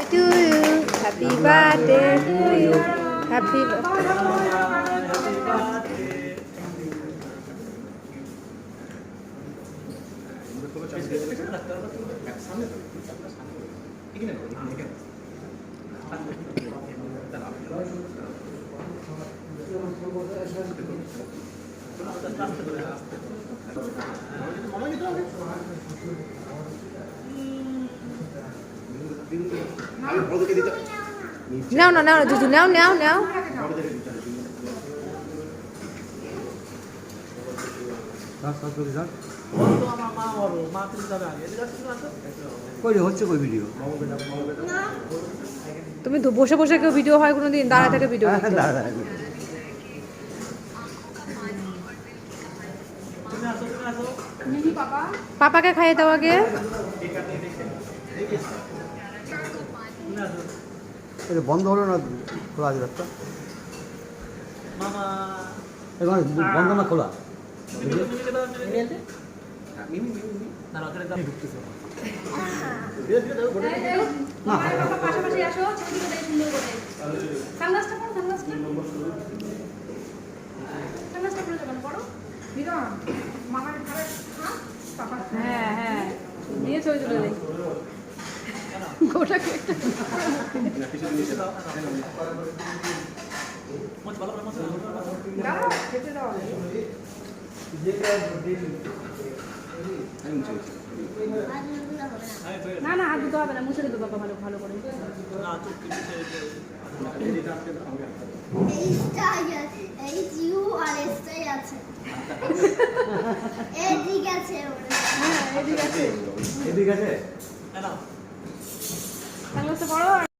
To you, happy birthday to you, happy Now, no, no, Juju, now. তুমি তো বসে বসে কেউ ভিডিও হয় কোনোদিন দাঁড়া থেকে ভিডিও পাপাকে খাইয়ে দাও আগে বন্ধ হলো না খোলা আছে রাস্তা বন্ধ না খোলা হ্যাঁ নিয়ে ছবি তুলে দেয় গোটা কেকটা না হাত দিতে হবে না মুছে দেবো বাবা ভালো করে এদিকে আছে